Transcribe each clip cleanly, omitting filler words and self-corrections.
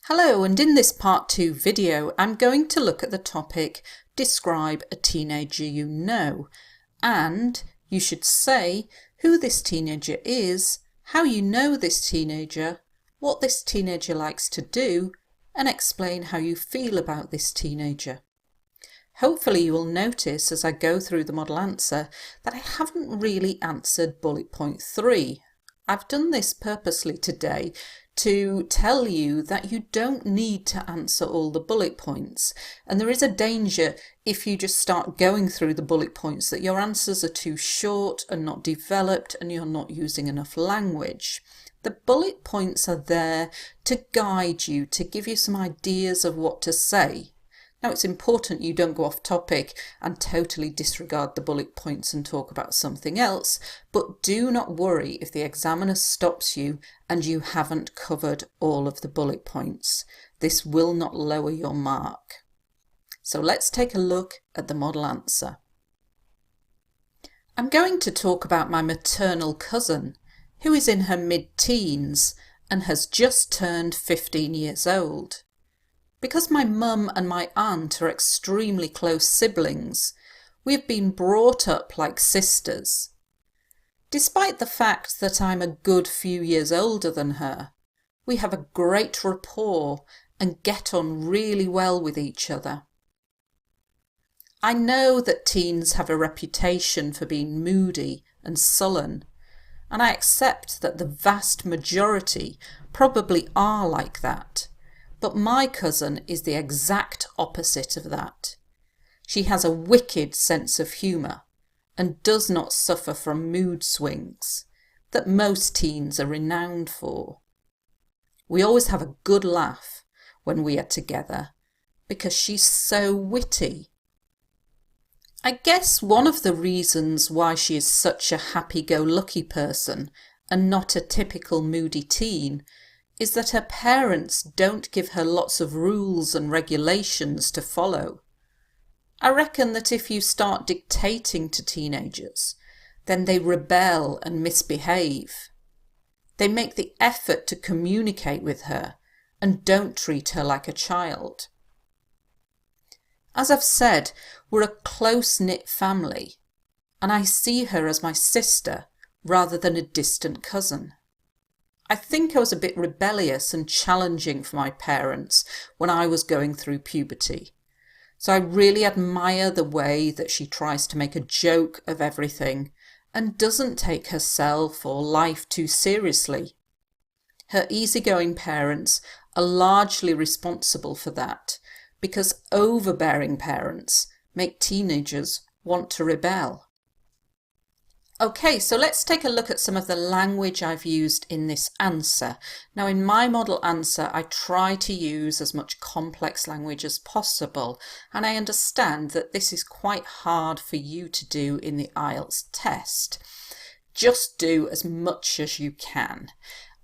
Hello, and in this part 2 video I'm going to look at the topic describe a teenager you know, and you should say who this teenager is, how you know this teenager, what this teenager likes to do, and explain how you feel about this teenager. Hopefully you will notice as I go through the model answer that I haven't really answered bullet point 3. I've done this purposely today to tell you that you don't need to answer all the bullet points, and there is a danger if you just start going through the bullet points that your answers are too short and not developed and you're not using enough language. The bullet points are there to guide you, to give you some ideas of what to say. Now it's important you don't go off topic and totally disregard the bullet points and talk about something else, but do not worry if the examiner stops you and you haven't covered all of the bullet points. This will not lower your mark. So let's take a look at the model answer. I'm going to talk about my maternal cousin, who is in her mid-teens and has just turned 15 years old. Because my mum and my aunt are extremely close siblings, we have been brought up like sisters. Despite the fact that I'm a good few years older than her, we have a great rapport and get on really well with each other. I know that teens have a reputation for being moody and sullen, and I accept that the vast majority probably are like that. But my cousin is the exact opposite of that. She has a wicked sense of humour and does not suffer from mood swings that most teens are renowned for. We always have a good laugh when we are together because she's so witty. I guess one of the reasons why she is such a happy-go-lucky person and not a typical moody teen is that her parents don't give her lots of rules and regulations to follow. I reckon that if you start dictating to teenagers, then they rebel and misbehave. They make the effort to communicate with her and don't treat her like a child. As I've said, we're a close-knit family, and I see her as my sister rather than a distant cousin. I think I was a bit rebellious and challenging for my parents when I was going through puberty. So I really admire the way that she tries to make a joke of everything and doesn't take herself or life too seriously. Her easygoing parents are largely responsible for that because overbearing parents make teenagers want to rebel. Okay, so let's take a look at some of the language I've used in this answer. Now in my model answer I try to use as much complex language as possible, and I understand that this is quite hard for you to do in the IELTS test. Just do as much as you can.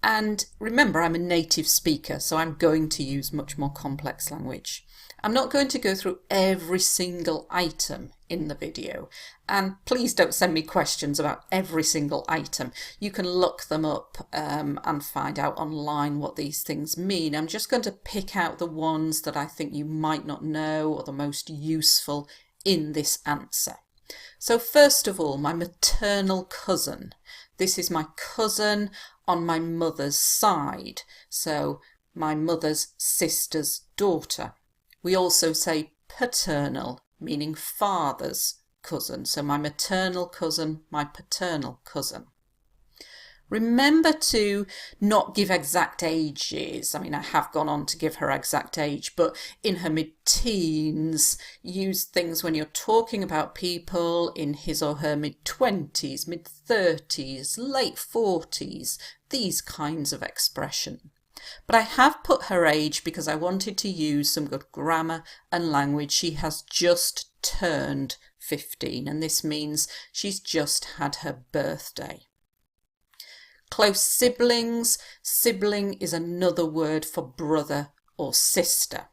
And remember, I'm a native speaker, so I'm going to use much more complex language. I'm not going to go through every single item in the video, and please don't send me questions about every single item. You can look them up and find out online what these things mean. I'm just going to pick out the ones that I think you might not know or the most useful in this answer. So first of all, my maternal cousin. This is my cousin on my mother's side, so my mother's sister's daughter. We also say paternal, meaning father's cousin. So my maternal cousin, my paternal cousin. Remember to not give exact ages. I mean, I have gone on to give her exact age, but in her mid-teens, use things when you're talking about people in his or her mid-20s, mid-30s, late 40s, these kinds of expression. But I have put her age because I wanted to use some good grammar and language. She has just turned 15, and this means she's just had her birthday. Close siblings. Sibling is another word for brother or sister.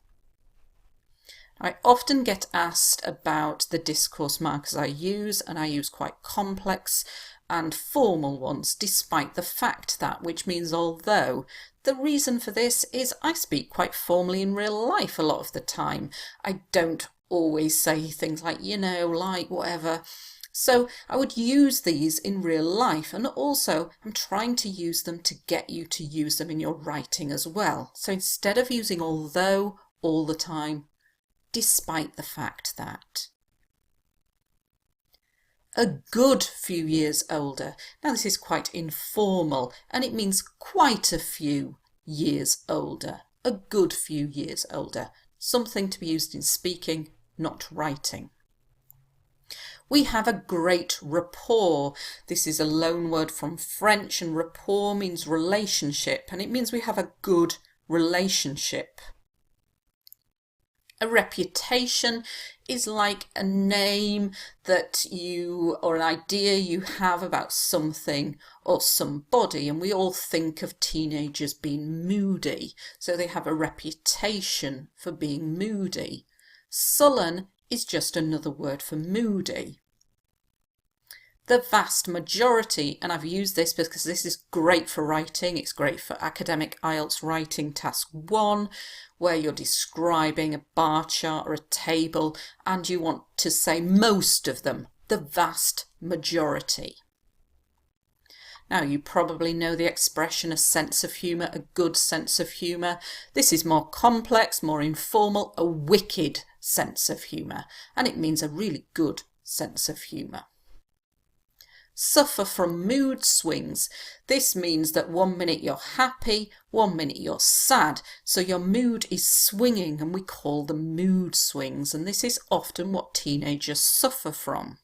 I often get asked about the discourse markers I use, and I use quite complex and formal ones, despite the fact that, which means although. The reason for this is I speak quite formally in real life a lot of the time. I don't always say things like, you know, like, whatever. So I would use these in real life, and also I'm trying to use them to get you to use them in your writing as well. So instead of using although all the time, despite the fact that. A good few years older. Now this is quite informal and it means quite a few years older. A good few years older. Something to be used in speaking, not writing. We have a great rapport. This is a loan word from French, and rapport means relationship, and it means we have a good relationship. A reputation is like a name that you, or an idea you have about something or somebody, and we all think of teenagers being moody, so they have a reputation for being moody. Sullen is just another word for moody. The vast majority, and I've used this because this is great for writing, it's great for academic IELTS writing task 1, where you're describing a bar chart or a table and you want to say most of them, the vast majority. Now you probably know the expression a sense of humour, a good sense of humour. This is more complex, more informal, a wicked sense of humour, and it means a really good sense of humour. Suffer from mood swings. This means that 1 minute you're happy, 1 minute you're sad, so your mood is swinging, and we call them mood swings, and this is often what teenagers suffer from.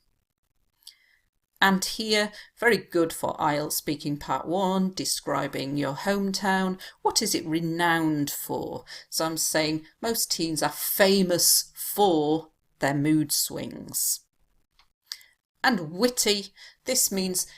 And here, very good for IELTS Speaking Part 1, describing your hometown. What is it renowned for? So I'm saying most teens are famous for their mood swings. And witty, this means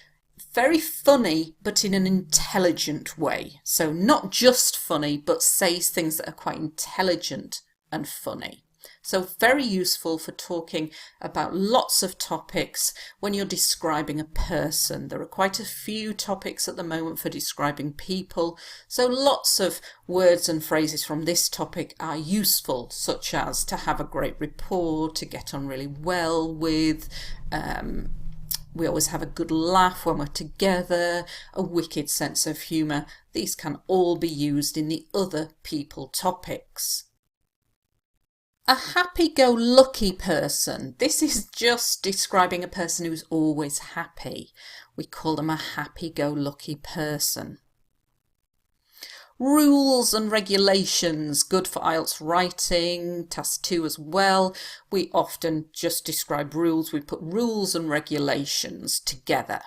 very funny but in an intelligent way. So not just funny, but says things that are quite intelligent and funny. So very useful for talking about lots of topics when you're describing a person. There are quite a few topics at the moment for describing people, so lots of words and phrases from this topic are useful, such as to have a great rapport, to get on really well with, we always have a good laugh when we're together, a wicked sense of humour. These can all be used in the other people topics. A happy-go-lucky person. This is just describing a person who's always happy. We call them a happy-go-lucky person. Rules and regulations, good for IELTS writing, task 2 as well. We often just describe rules. We put rules and regulations together.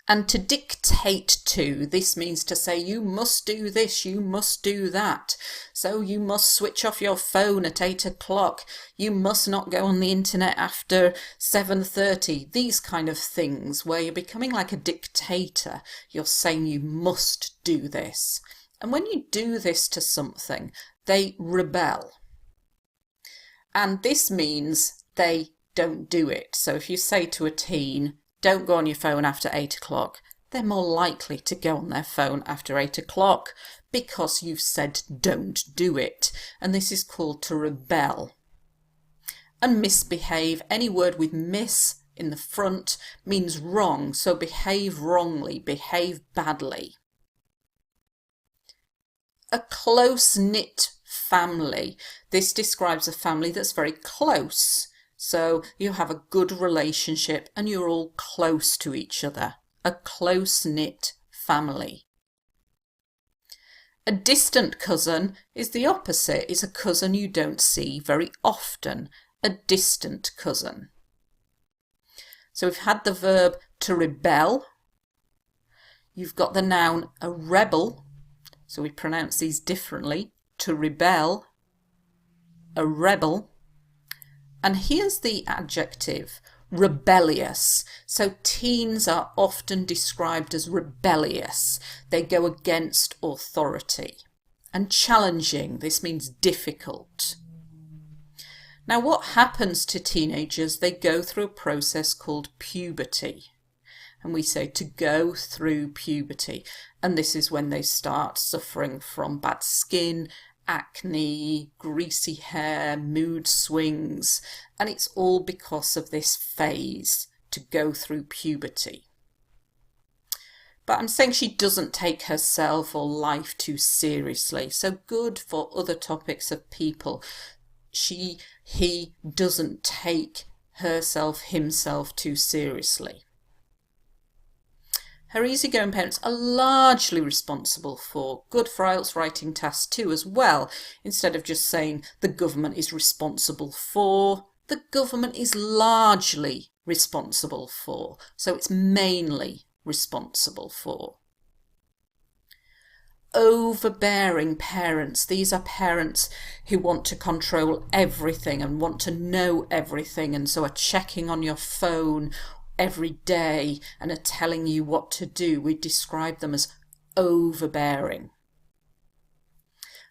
And to dictate to, this means to say you must do this, you must do that. So you must switch off your phone at 8 o'clock. You must not go on the internet after 7:30. These kind of things where you're becoming like a dictator. You're saying you must do this. And when you do this to something, they rebel. And this means they don't do it. So if you say to a teen, don't go on your phone after 8 o'clock, they're more likely to go on their phone after 8 o'clock because you've said don't do it. And this is called to rebel. And misbehave, any word with miss in the front means wrong, so behave wrongly, behave badly. A close-knit family. This describes a family that's very close. So you have a good relationship and you're all close to each other. A close-knit family. A distant cousin is the opposite. It's a cousin you don't see very often. A distant cousin. So we've had the verb to rebel. You've got the noun a rebel. So we pronounce these differently. To rebel. A rebel. And here's the adjective, rebellious. So teens are often described as rebellious. They go against authority. And challenging, this means difficult. Now what happens to teenagers? They go through a process called puberty. and we say to go through puberty. And this is when they start suffering from bad skin, acne, greasy hair, mood swings, and it's all because of this phase, to go through puberty. But I'm saying she doesn't take herself or life too seriously. So good for other topics of people. He doesn't take herself, himself too seriously. Her easygoing parents are largely responsible for. Good for IELTS writing task 2 as well. Instead of just saying the government is responsible for, the government is largely responsible for. So it's mainly responsible for. Overbearing parents. These are parents who want to control everything and want to know everything, and so are checking on your phone every day and are telling you what to do. We describe them as overbearing.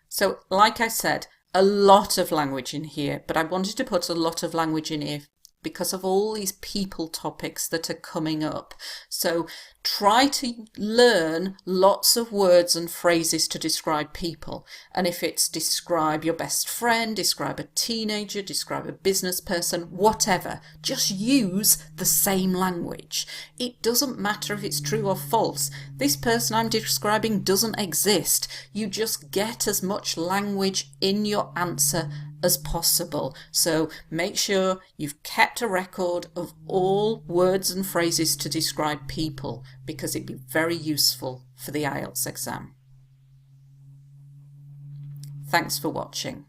So, like I said, a lot of language in here, but I wanted to put a lot of language in here because of all these people topics that are coming up. So try to learn lots of words and phrases to describe people. And if it's describe your best friend, describe a teenager, describe a business person, whatever, just use the same language. It doesn't matter if it's true or false. This person I'm describing doesn't exist. You just get as much language in your answer as possible. So make sure you've kept a record of all words and phrases to describe people, because it'd be very useful for the IELTS exam. Thanks for watching.